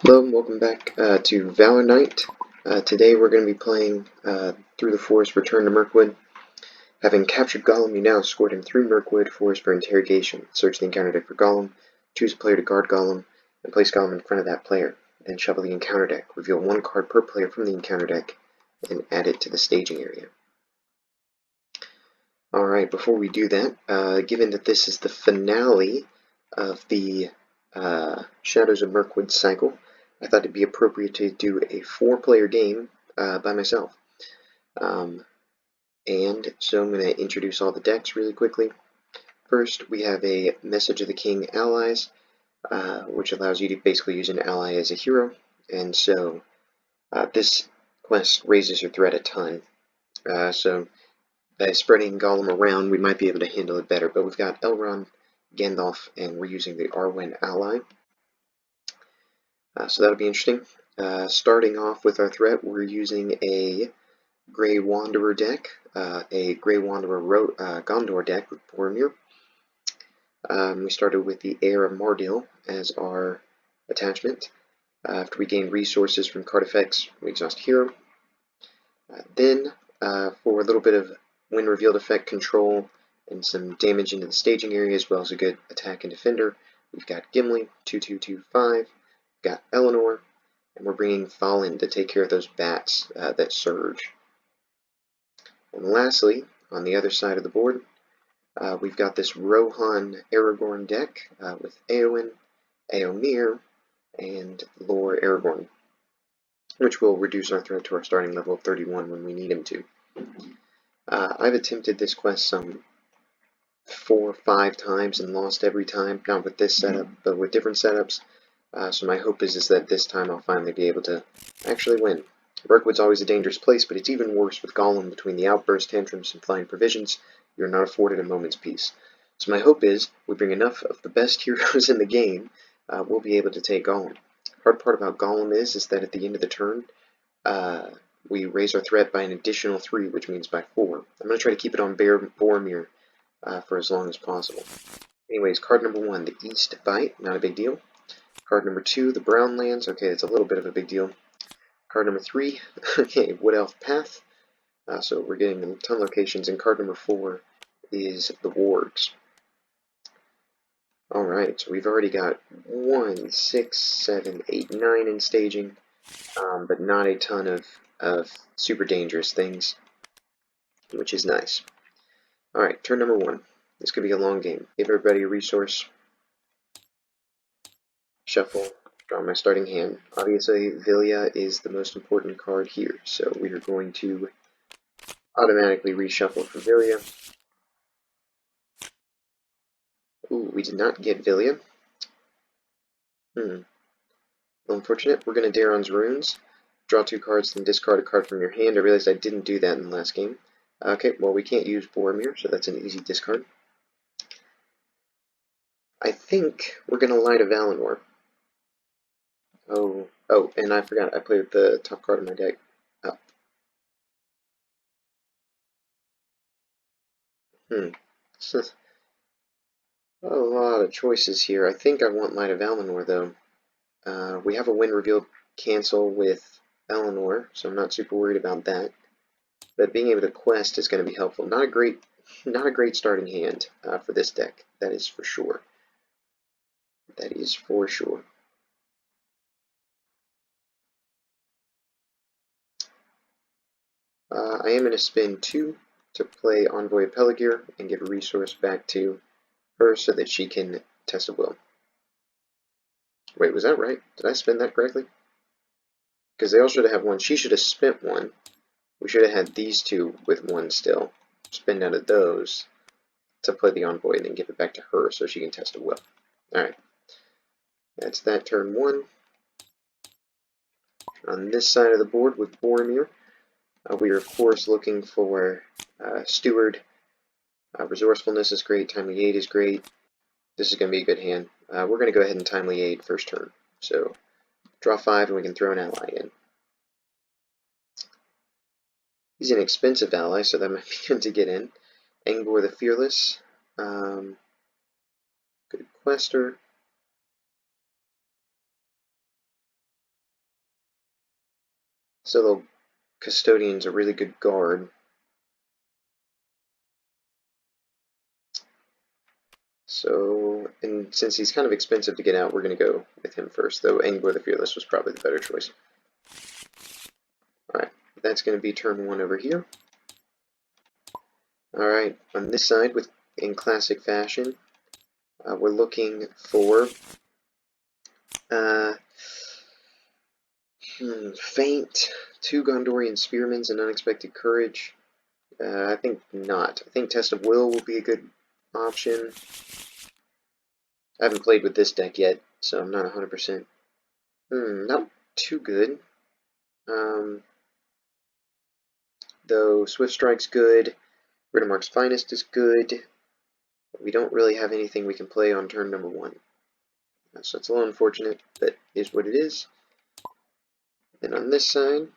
Hello and welcome back to Valor Knight. Today we're going to be playing Through the Forest Return to Mirkwood. Having captured Gollum, you now escort him through Mirkwood Forest for interrogation. Search the encounter deck for Gollum, choose a player to guard Gollum, and place Gollum in front of that player. Then shuffle the encounter deck. Reveal one card per player from the encounter deck and add it to the staging area. Alright, before we do that, given that this is the finale of the Shadows of Mirkwood cycle, I thought it'd be appropriate to do a 4-player game by myself. And so I'm going to introduce all the decks really quickly. First, we have a Message of the King Allies, which allows you to basically use an ally as a hero. And so this quest raises your threat a ton. So by spreading Gollum around, we might be able to handle it better. But we've got Elrond, Gandalf, and we're using the Arwen ally. So that'll be interesting. Starting off with our threat, we're using a Grey Wanderer deck, a Grey Wanderer Gondor deck with Boromir. We started with the Heir of Mardil as our attachment. After we gain resources from card effects, we exhaust hero. Then, for a little bit of Wind Revealed effect control and some damage into the staging area, as well as a good attack and defender, we've got Gimli, 2/2/2/5. Got Eleanor, and we're bringing Thalin to take care of those bats that surge. And lastly, on the other side of the board, we've got this Rohan Aragorn deck with Éowyn, Éomer, and Lore Aragorn, which will reduce our threat to our starting level of 31 when we need him to. I've attempted this quest some 4 or 5 times and lost every time, not with this setup, but with different setups. So my hope is that this time I'll finally be able to actually win. Mirkwood's always a dangerous place, but it's even worse with Gollum. Between the outburst, tantrums, and flying provisions, you're not afforded a moment's peace. So my hope is we bring enough of the best heroes in the game, we'll be able to take Gollum. Hard part about Gollum is that at the end of the turn, we raise our threat by an additional 3, which means by 4. I'm going to try to keep it on Boromir for as long as possible. Anyways, card number 1, the East Bite, not a big deal. Card number 2, the Brown Lands. Okay, it's a little bit of a big deal. Card number 3, okay, Wood Elf Path. So we're getting a ton of locations. And card number 4 is the Wargs. Alright, so we've already got 1, 6, 7, 8, 9 in staging, but not a ton of super dangerous things, which is nice. Alright, turn number 1. This could be a long game. Give everybody a resource. Shuffle, draw my starting hand. Obviously, Vilya is the most important card here, so we are going to automatically reshuffle for Vilya. Ooh, we did not get Vilya. Well, unfortunate. We're going to Daron's Runes. Draw 2 cards, then discard a card from your hand. I realized I didn't do that in the last game. Okay, well, we can't use Boromir, so that's an easy discard. I think we're going to Light of Valinor. Oh, and I forgot, I played with the top card of my deck up. A lot of choices here. I think I want Light of Valinor, though. We have a Wind Revealed cancel with Eleanor, so I'm not super worried about that. But being able to quest is going to be helpful. Not a great starting hand for this deck. That is for sure. That is for sure. I am going to spend 2 to play Envoy of Peligir and give a resource back to her so that she can test a will. Wait, was that right? Did I spend that correctly? Because they all should have 1. She should have spent 1. We should have had these 2 with 1 still. Spend out of those to play the Envoy and then give it back to her so she can test a will. Alright. That's that turn 1. On this side of the board with Boromir, we are of course looking for Steward. Resourcefulness is great, Timely Aid is great. This is going to be a good hand. We're going to go ahead and Timely Aid first turn. So draw 5 and we can throw an ally in. He's an expensive ally, so that might be good to get in. Angor the Fearless. Good Quester. So the Custodian's a really good guard. So, and since he's kind of expensive to get out, we're going to go with him first, though Angler the Fearless was probably the better choice. Alright, that's going to be turn 1 over here. Alright, on this side, in classic fashion, we're looking for Feint, 2 Gondorian Spearmen, and Unexpected Courage. I think not. I think Test of Will be a good option. I haven't played with this deck yet, so I'm not 100%. Not too good. Though Swift Strike's good, Riddermark's Finest is good. We don't really have anything we can play on turn number 1. So it's a little unfortunate, but is what it is. And on this side,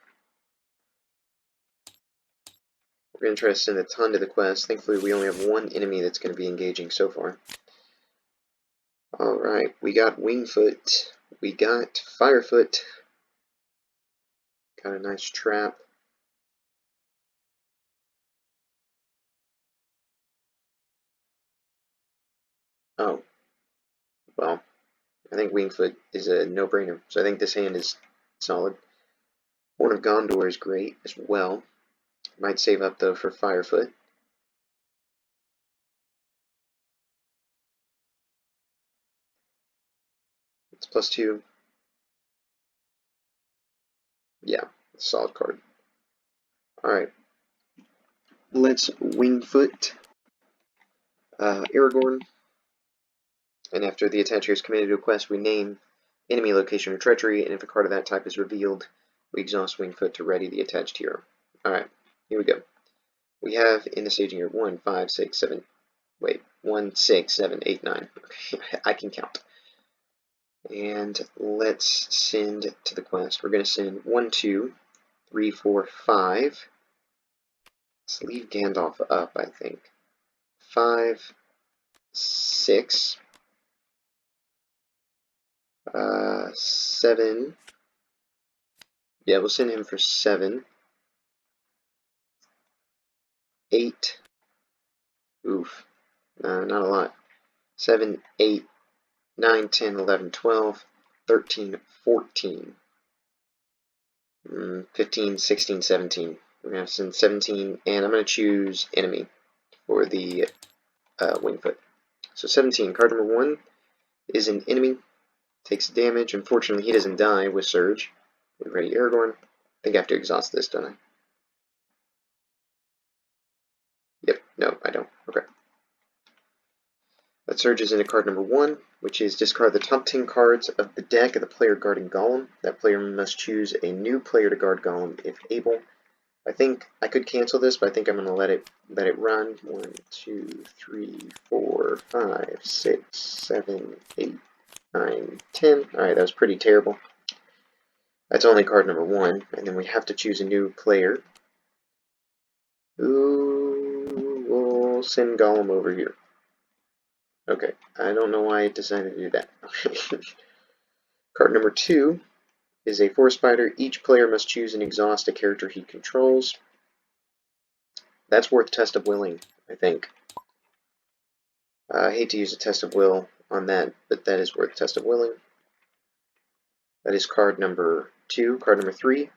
we're going to try to send a ton to the quest. Thankfully, we only have 1 enemy that's going to be engaging so far. Alright, we got Wingfoot. We got Firefoot. Got a nice trap. Oh. Well, I think Wingfoot is a no-brainer, so I think this hand is solid. Horn of Gondor is great as well. Might save up, though, for Firefoot. It's +2. Yeah, solid card. Alright. Let's Wingfoot Aragorn. And after the attacher is committed to a quest, we name enemy location or treachery, and if a card of that type is revealed, we exhaust Wingfoot to ready the attached hero. Alright, here we go. We have in the staging here 1, 5, 6, 7. Wait, 1, 6, 7, 8, 9. I can count. And let's send to the quest. We're going to send 1, 2, 3, 4, 5. Let's leave Gandalf up, I think. 5, 6, 7. Yeah, we'll send him for 7. 8. Oof. Not a lot. 7, 8, 9, 10, 11, 12, 13, 14. 15, 16, 17. We're going to send 17, and I'm going to choose enemy for the Wingfoot. So 17, card number 1 is an enemy, takes damage. Unfortunately, he doesn't die with Surge. We're ready Aragorn. I think I have to exhaust this, don't I? Yep, no, I don't. Okay. That surges into card number 1, which is discard the top 10 cards of the deck of the player guarding Gollum. That player must choose a new player to guard Gollum if able. I think I could cancel this, but I think I'm going to let it run. 1, 2, 3, 4, 5, 6, 7, 8, 9, 10. Alright, that was pretty terrible. That's only card number 1, and then we have to choose a new player. Who will send Gollum over here? Okay, I don't know why I decided to do that. Card number 2 is a Forest Spider. Each player must choose and exhaust a character he controls. That's worth Test of Willing, I think. I hate to use a Test of Will on that, but that is worth Test of Willing. That is card number 2. Card number 3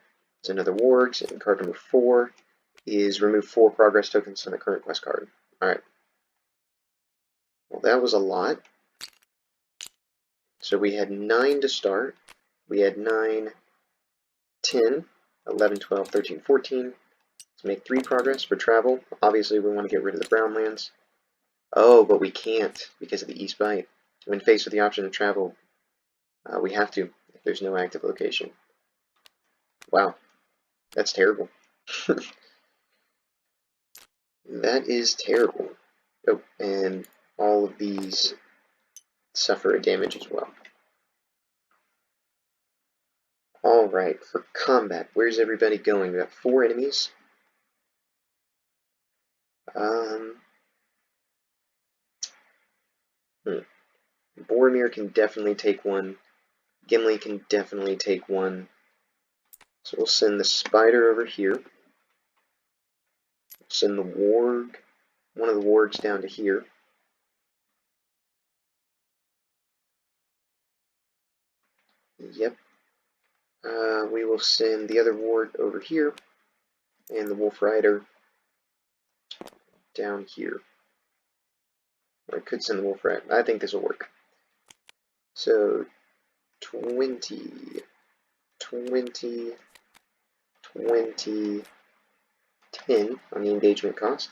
is another Wargs, and card number 4 is remove 4 progress tokens from the current quest card. Alright. Well, that was a lot. So we had 9 to start. We had 9, 10, 11, 12, 13, 14. Let's make 3 progress for travel. Obviously, we want to get rid of the brown lands. Oh, but we can't because of the East Bite. When faced with the option to travel, we have to if there's no active location. Wow, that's terrible. That is terrible. Oh, and all of these suffer a damage as well. Alright, for combat, where's everybody going? We got 4 enemies. Boromir can definitely take one. Gimli can definitely take one. So we'll send the spider over here. Send the warg, one of the wargs down to here. Yep. We will send the other ward over here, and the wolf rider down here. Or I could send the wolf rider. I think this will work. So 20, 20, 20, 10 on the engagement cost.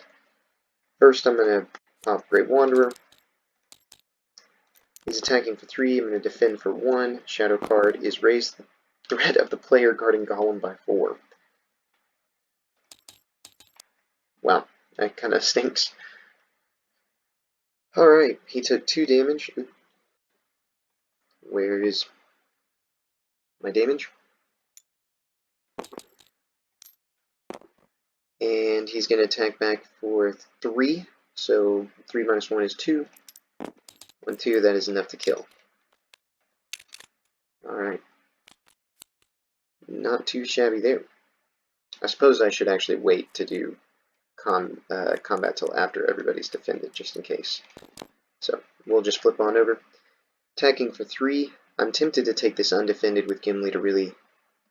First, I'm going to pop Great Wanderer. He's attacking for 3. I'm going to defend for 1. Shadow card is raise the threat of the player guarding Gollum by 4. Wow, that kind of stinks. Alright, he took 2 damage. Where is my damage? And he's going to attack back for 3. So 3 minus 1 is 2. 1, 2, that is enough to kill. Alright. Not too shabby there. I suppose I should actually wait to do combat till after everybody's defended, just in case. So we'll just flip on over. Attacking for 3. I'm tempted to take this undefended with Gimli to really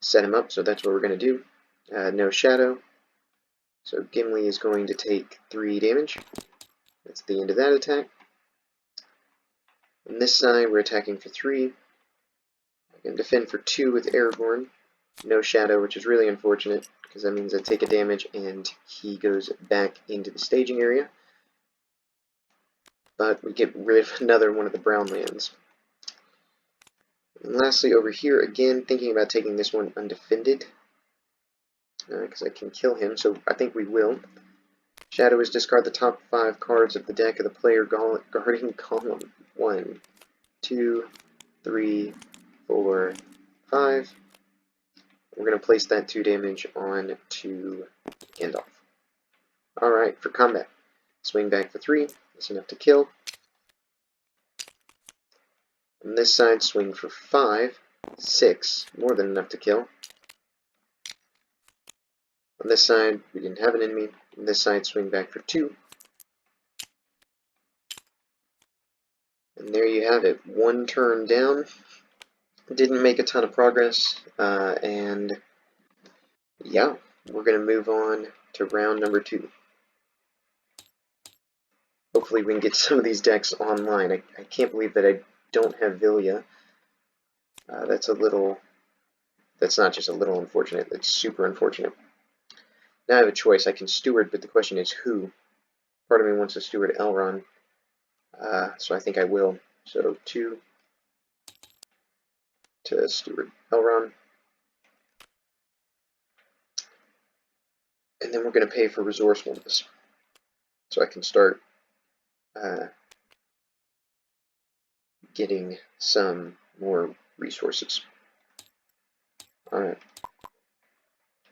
set him up, so that's what we're going to do. No shadow. So Gimli is going to take 3 damage. That's the end of that attack. On this side, we're attacking for 3. I can defend for 2 with Aragorn. No shadow, which is really unfortunate, because that means I take a damage and he goes back into the staging area. But we get rid of another one of the brown lands. And lastly, over here, again, thinking about taking this one undefended, because I can kill him, so I think we will. Shadow is discard the top 5 cards of the deck of the player guarding Gollum. 1, 2, 3, 4, 5. We're going to place that 2 damage on to Gandalf. Alright, for combat. Swing back for 3. That's enough to kill. On this side, swing for 5. 6. More than enough to kill. On this side, we didn't have an enemy. On this side, swing back for 2. And there you have it. 1 turn down. Didn't make a ton of progress. And yeah, we're going to move on to round number 2. Hopefully we can get some of these decks online. I can't believe that I don't have Vilya. That's not just a little unfortunate, it's super unfortunate. Now I have a choice. I can steward, but the question is who? Part of me wants to steward Elrond, so I think I will. So 2 to steward Elrond. And then we're going to pay for resourcefulness. So I can start getting some more resources. Alright.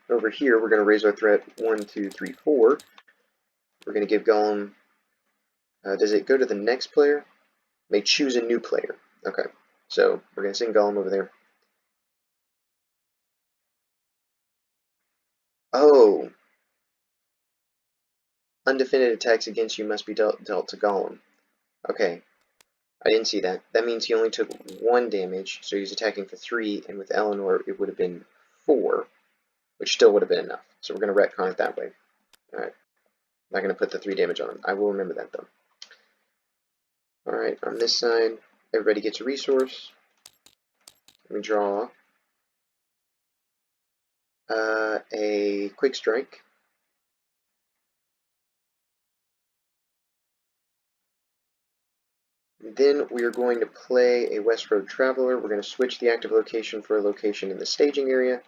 Over here, we're going to raise our threat 1, 2, 3, 4. We're going to give Gollum... does it go to the next player? May choose a new player. Okay. So, we're going to send Gollum over there. Oh! Undefended attacks against you must be dealt to Gollum. Okay. I didn't see that. That means he only took 1 damage, so he's attacking for 3, and with Eleanor it would have been 4, which still would have been enough. So we're going to retcon it that way. Alright. Not going to put the 3 damage on him. I will remember that, though. Alright, on this side, everybody gets a resource. Let me draw a Quick Strike. Then we are going to play a West Road Traveler. We're going to switch the active location for a location in the staging area.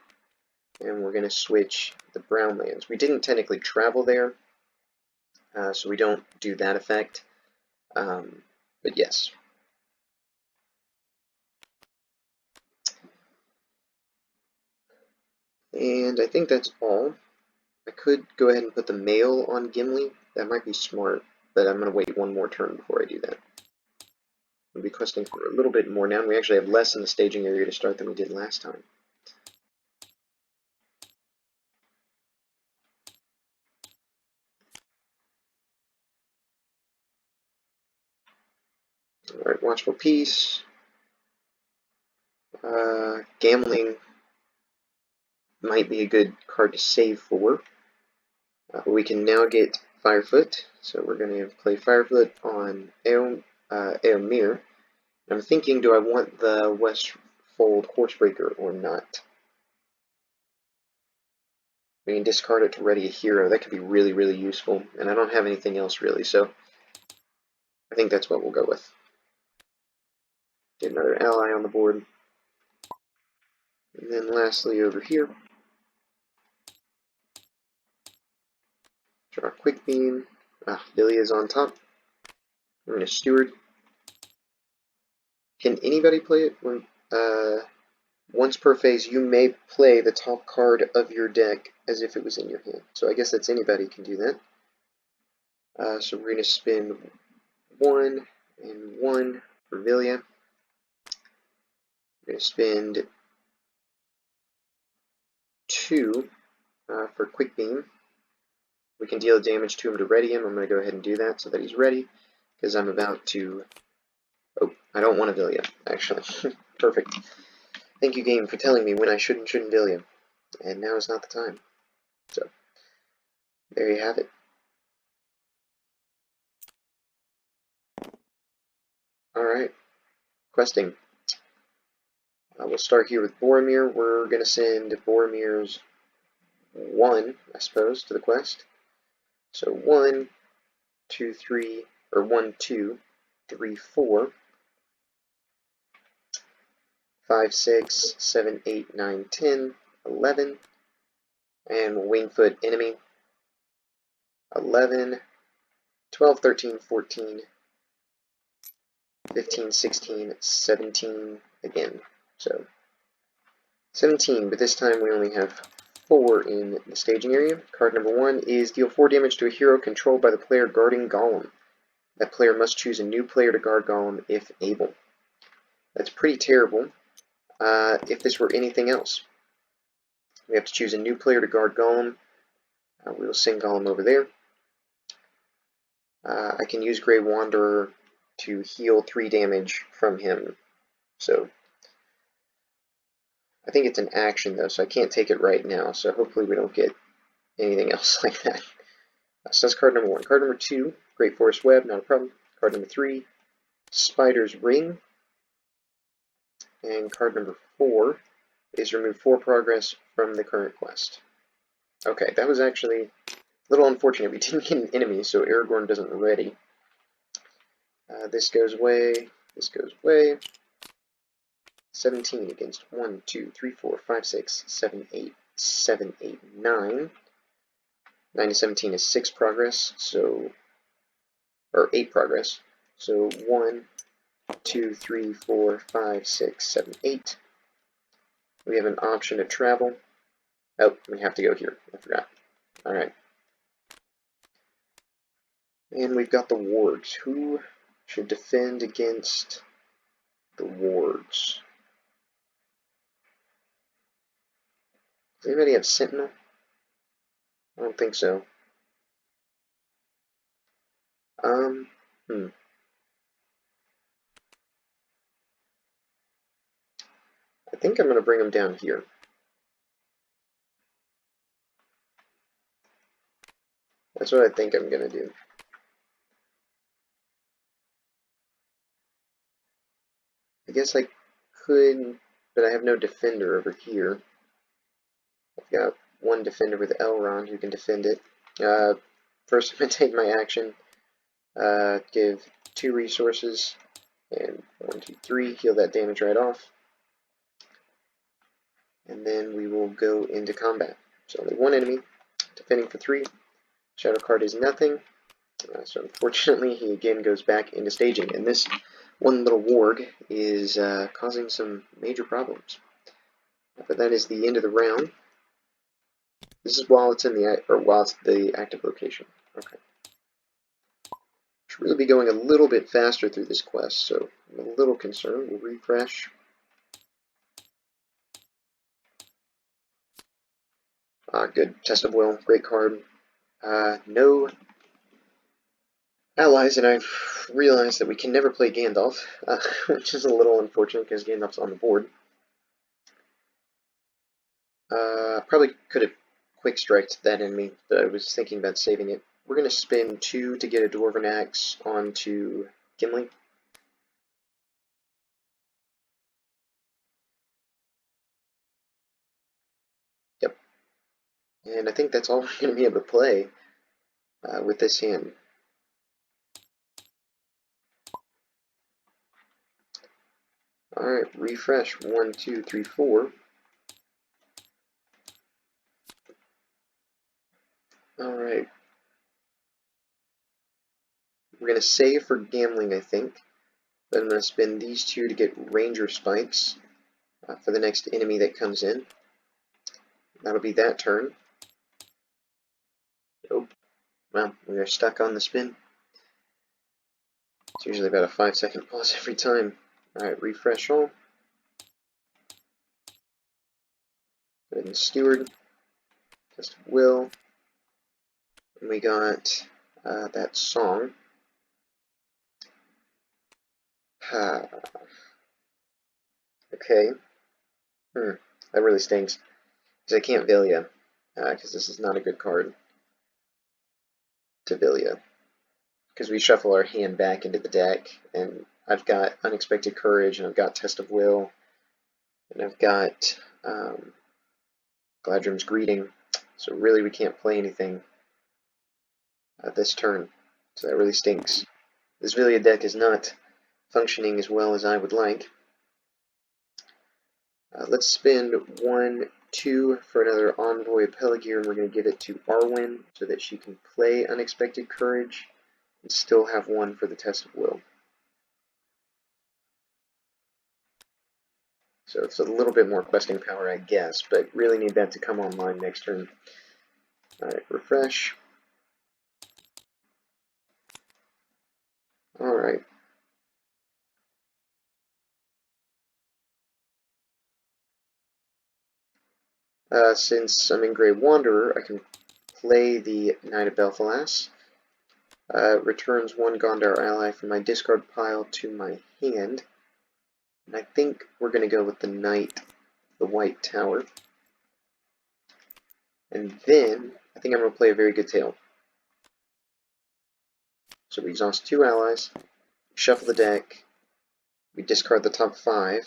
And we're going to switch the brown lands. We didn't technically travel there, so we don't do that effect. But yes. And I think that's all. I could go ahead and put the mail on Gimli. That might be smart, but I'm going to wait 1 more turn before I do that. We'll be questing for a little bit more now. We actually have less in the staging area to start than we did last time. Alright, Watchful Peace. Gambling might be a good card to save for. We can now get Firefoot, so we're going to play Firefoot on Eomir. I'm thinking, do I want the Westfold Horsebreaker or not? We can discard it to ready a hero. That could be really, really useful, and I don't have anything else really, so I think that's what we'll go with. Get another ally on the board. And then lastly over here, draw a Quick Beam. Villia's on top. We're going to Steward. Can anybody play it? Once per phase, you may play the top card of your deck as if it was in your hand. So I guess that's anybody can do that. So we're going to spend 1 and 1 for Villia. We're going to spend 2 for Quick Beam. We can deal damage to him to ready him. I'm going to go ahead and do that so that he's ready, because I'm about to... Oh, I don't want a Villia, actually. Perfect. Thank you, game, for telling me when I should and shouldn't Villia. And now is not the time. So, there you have it. Alright, questing. We'll start here with Boromir. We're going to send Boromir's 1, I suppose, to the quest. So 1, 2, 3, or 1, 2, 3, 4, 5, 6, 7, 8, 9, 10, 11, and Wingfoot enemy. 11, 12, 13, 14, 15, 16, 17 again. So 17, but this time we only have 4 in the staging area. Card number 1 is deal 4 damage to a hero controlled by the player guarding Gollum. That player must choose a new player to guard Gollum if able. That's pretty terrible. If this were anything else, we have to choose a new player to guard Gollum. We will send Gollum over there. I can use Grey Wanderer to heal 3 damage from him. So I think it's an action though, so I can't take it right now. So hopefully we don't get anything else like that. So that's card number 1. Card number 2, Great Forest Web, not a problem. Card number 3, Spider's Ring. And card number 4 is remove 4 progress from the current quest. Okay, that was actually a little unfortunate. We didn't get an enemy, so Aragorn doesn't ready. This goes away, this goes away. 17 against 1, 2, 3, 4, 5, 6, 7, 8, 7, 8, 9. 9 to 17 is 6 progress, so, or 8 progress. So 1, 2, 3, 4, 5, 6, 7, 8. We have an option to travel. Oh, we have to go here. I forgot. Alright. And we've got the wards. Who should defend against the wards? Does anybody have Sentinel? I don't think so. I think I'm going to bring him down here. That's what I think I'm going to do. I guess I could, but I have no defender over here. I've got one defender with Elrond who can defend it. First I'm going to take my action, give 2 resources, and 1, 2, 3, heal that damage right off. And then we will go into combat. So only 1 enemy, defending for 3. Shadow card is nothing. So unfortunately he again goes back into staging, and this one little warg is causing some major problems. But that is the end of the round. This is while it's in the active location. Okay. Should really be going a little bit faster through this quest, so I'm a little concerned. We'll refresh. Good. Test of Will. Great card. No allies, and I've realized that we can never play Gandalf, which is a little unfortunate because Gandalf's on the board. Probably could have quick striked that enemy, but I was thinking about saving it. We're going to spend 2 to get a Dwarven Axe onto Gimli. Yep. And I think that's all we're going to be able to play with this hand. Alright, refresh. 1, 2, 3, 4. Alright. We're going to save for gambling, I think. But I'm going to spend these 2 to get Ranger Spikes for the next enemy that comes in. That'll be that turn. Oh, well, we are stuck on the spin. It's usually about a 5-second pause every time. Alright, refresh all. Go ahead and steward. Test of will. And we got that song. Okay. That really stinks. Because I can't Vilya. Because this is not a good card to Vilya. Because we shuffle our hand back into the deck, and I've got Unexpected Courage, and I've got Test of Will, and I've got Gladrim's Greeting. So really we can't play anything this turn. So that really stinks. This Vilya deck is not functioning as well as I would like. Let's spend 1, 2 for another Envoy of Pelargir, and we're going to give it to Arwen so that she can play Unexpected Courage and still have 1 for the Test of Will. So it's a little bit more questing power, I guess, but really need that to come online next turn. Alright, refresh. Alright. Since I'm in Grey Wanderer, I can play the Knight of Belfalas. Returns 1 Gondar ally from my discard pile to my hand. And I think we're going to go with the Knight, the White Tower. And then, I think I'm going to play a very good tail. So we exhaust 2 allies, shuffle the deck, we discard the top 5.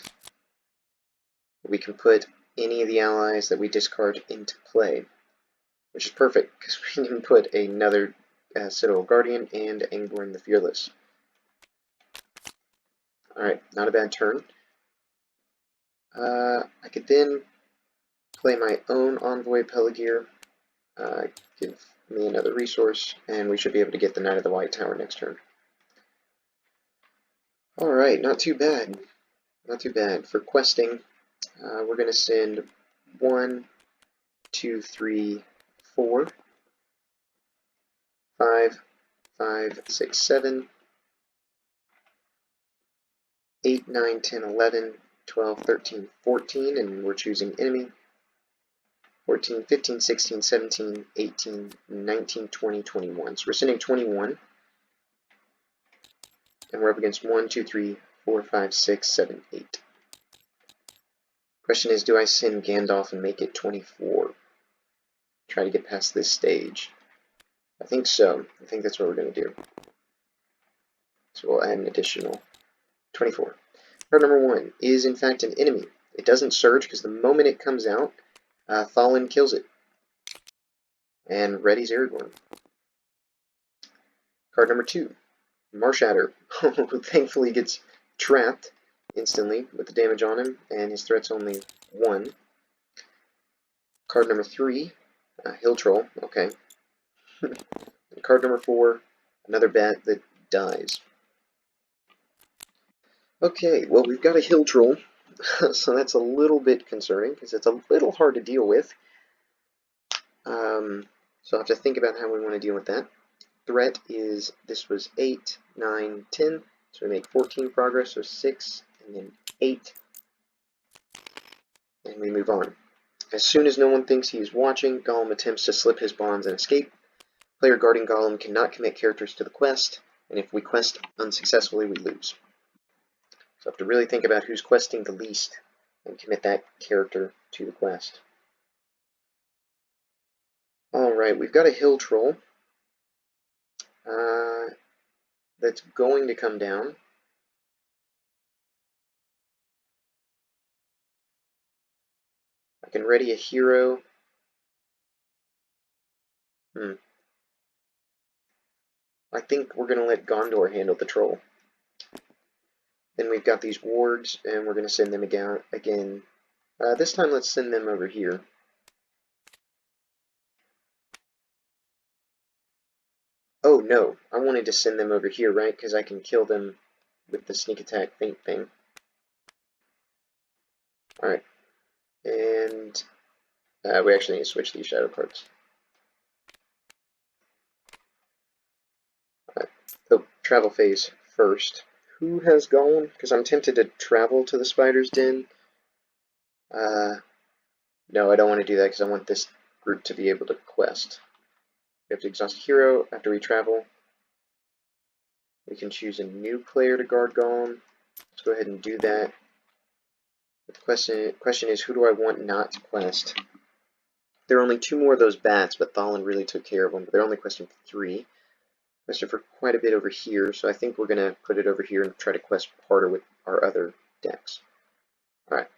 We can put any of the allies that we discard into play, which is perfect, because we can put another Citadel Guardian and Angborn the Fearless. Alright, not a bad turn. I could then play my own Envoy Pelargir, give me another resource, and we should be able to get the Knight of the White Tower next turn. Alright, not too bad. Not too bad. For questing, we're going to send 1, 2, 3, 4, 5, 5, 6, 7, 8, 9, 10, 11, 12, 13, 14, and we're choosing enemy. 14, 15, 16, 17, 18, 19, 20, 21. So we're sending 21. And we're up against 1, 2, 3, 4, 5, 6, 7, 8. Question is, do I send Gandalf and make it 24? Try to get past this stage. I think so. I think that's what we're going to do. So we'll add an additional 24. Card number 1 is in fact an enemy. It doesn't surge because the moment it comes out, Thalin kills it. And readies Aragorn. Card number 2, Marshatter, who thankfully gets trapped instantly with the damage on him, and his threat's only 1. Card number 3, Hill Troll, okay. And card number 4, another bat that dies. Okay, well we've got a Hill Troll, so that's a little bit concerning, because it's a little hard to deal with. So I'll have to think about how we want to deal with that. Threat is, this was 8, 9, 10, so we make 14 progress, so 6, and then 8, and we move on. As soon as no one thinks he is watching, Gollum attempts to slip his bonds and escape. Player guarding Gollum cannot commit characters to the quest, and if we quest unsuccessfully, we lose. So I have to really think about who's questing the least and commit that character to the quest. Alright, we've got a hill troll that's going to come down. I can ready a hero. I think we're going to let Gondor handle the troll. Then we've got these wards, and we're going to send them again. This time let's send them over here. Oh no, I wanted to send them over here, right? Because I can kill them with the sneak attack feint thing. Alright. And we actually need to switch these shadow cards. Alright. So, travel phase first. Who has gone? Because I'm tempted to travel to the spider's den. No, I don't want to do that because I want this group to be able to quest. We have to exhaust a hero after we travel. We can choose a new player to guard Gollum. Let's go ahead and do that. But the question is, who do I want not to quest? There are only 2 more of those bats, but Thalin really took care of them. But they're only questing for 3. Quested for quite a bit over here, so I think we're going to put it over here and try to quest harder with our other decks. Alright.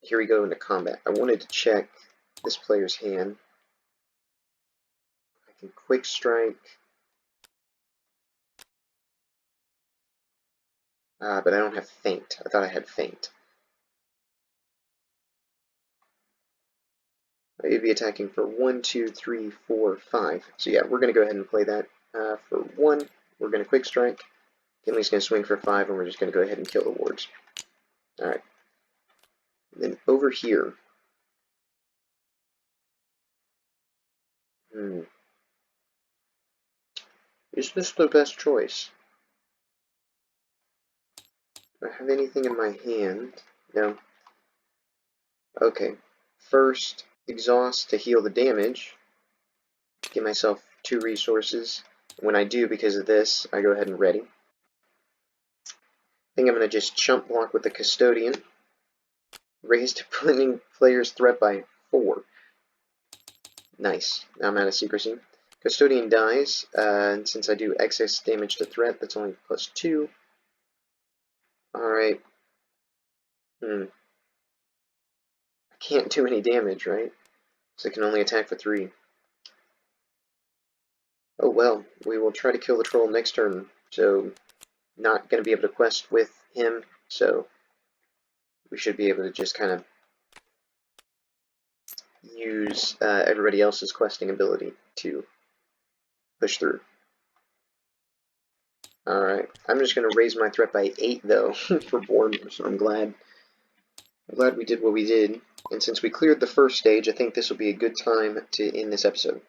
Here we go into combat. I wanted to check this player's hand. I can quick strike. But I don't have feint. I thought I had feint. I'd be attacking for 1, 2, 3, 4, 5. So yeah, we're going to go ahead and play that. For 1, we're going to quick strike. Gimli's going to swing for 5, and we're just going to go ahead and kill the wards. Alright. Then over here. Is this the best choice? Do I have anything in my hand? No. Okay. First, exhaust to heal the damage. Give myself 2 resources. When I do, because of this, I go ahead and ready. I think I'm going to just chump block with the Custodian. Raise the player's threat by 4. Nice. Now I'm out of secrecy. Custodian dies, and since I do excess damage to threat, that's only +2. Alright. I can't do any damage, right? So I can only attack for 3. Oh well, we will try to kill the troll next turn, so not going to be able to quest with him, so we should be able to just kind of use everybody else's questing ability to push through. Alright, I'm just going to raise my threat by 8 though for Boromir, so I'm glad we did what we did. And since we cleared the first stage, I think this will be a good time to end this episode.